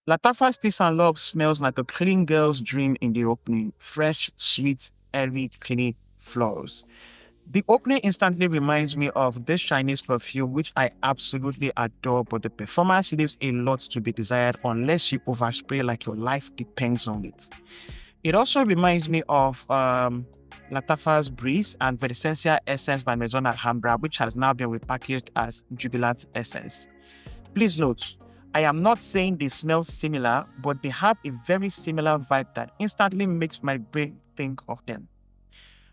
Lattafa's Peace and Love smells like a clean girl's dream in the opening. Fresh, sweet, airy, clean florals. The opening instantly reminds me of this Chinese perfume, which I absolutely adore, but the performance leaves a lot to be desired unless you overspray like your life depends on it. It also reminds me of Lattafa's Breeze and Verdesensia Essence by Maison Alhambra, which has now been repackaged as Jubilant Essence. Please note, I am not saying they smell similar, but they have a very similar vibe that instantly makes my brain think of them.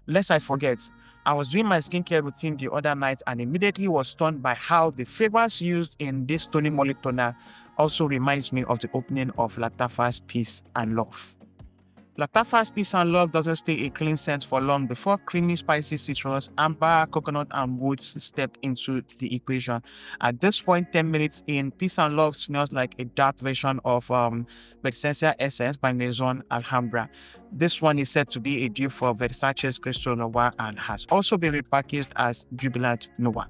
Lest I forget, I was doing my skincare routine the other night and immediately was stunned by how the fragrance used in this Tony Moly toner also reminds me of the opening of Lattafa's Peace and Love. Lattafa's Peace and Love doesn't stay a clean scent for long before creamy, spicy citrus, amber, coconut, and woods step into the equation. At this point, 10 minutes in, Peace and Love smells like a dark version of Verdesensia Essence by Maison Alhambra. This one is said to be a dupe for Versace's Crystal Noir and has also been repackaged as Jubilant Noir.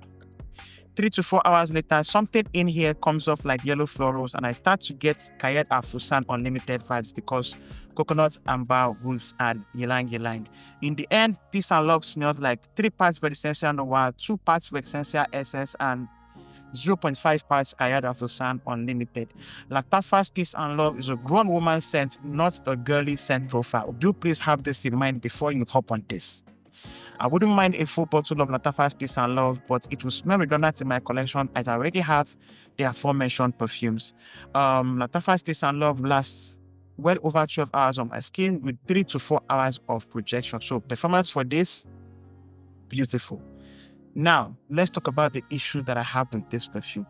3 to 4 hours later, something in here comes off like yellow florals and I start to get 𝗕𝗓𝗧𝗔𝗖𝗧 Unlimited vibes because coconut, amber, woods, and 𝗕𝗓𝗕𝗓. In the end, Peace and Love smells like 3 parts Verdesensia Noir, 2 parts Verdesensia Essence, and 0.5 parts 𝗕𝗓𝗧𝗔𝗖𝗓 Unlimited. Lattafa's Peace and Love is a grown woman scent, not a girly scent profile. Do please have this in mind before you hop on this. I wouldn't mind a full bottle of Lattafa's Peace and Love, but it will smell redundant in my collection as I already have the aforementioned perfumes. Lattafa's Peace and Love lasts well over 12 hours on my skin with 3 to 4 hours of projection. So performance for this, beautiful. Now, let's talk about the issue that I have with this perfume.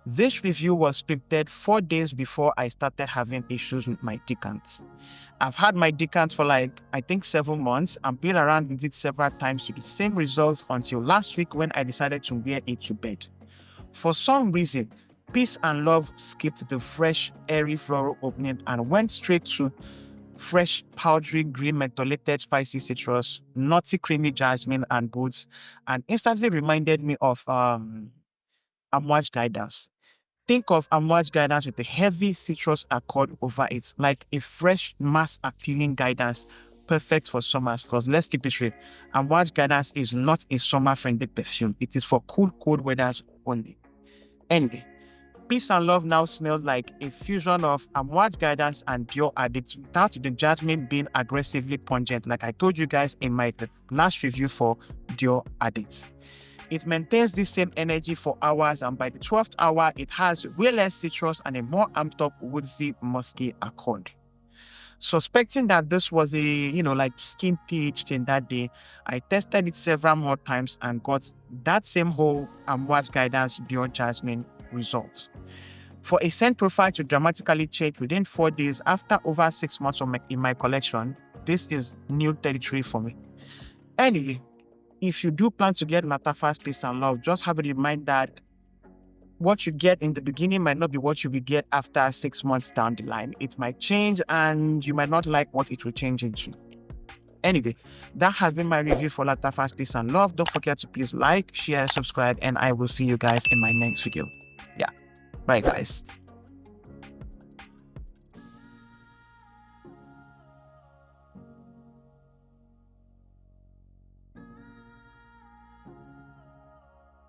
This review was scripted 4 days before I started having issues with my decant. I've had my decant for I think 7 months and played around with it several times to the same results until last week when I decided to wear it to bed. For some reason, Peace and Love skipped the fresh, airy floral opening and went straight to fresh, powdery, green, mentholated, spicy citrus, nutty, creamy jasmine and woods, and instantly reminded me of Amouage Guidance. Think of Amouage Guidance with a heavy citrus accord over it, like a fresh, mass-appealing guidance, perfect for summers. Because let's keep it real, Amouage Guidance is not a summer-friendly perfume. It is for cool, cold weathers only. Anyway, Peace and Love now smells like a fusion of Amouage Guidance and Dior Addict without the jasmine being aggressively pungent, like I told you guys in my last review for Dior Addict. It maintains the same energy for hours, and by the 12th hour, it has way less citrus and a more amped up woodsy, musky accord. Suspecting that this was a, skin pH thing that day, I tested it several more times and got that same whole Amouage Guidance Dior Jasmine result. For a scent profile to dramatically change within 4 days after over 6 months in my collection, this is new territory for me. Anyway, if you do plan to get Lattafa's Peace and Love, just have in mind that what you get in the beginning might not be what you will get after 6 months down the line. It might change and you might not like what it will change into. Anyway, that has been my review for Lattafa's Peace and Love. Don't forget to please like, share, subscribe, and I will see you guys in my next video. Yeah, bye guys.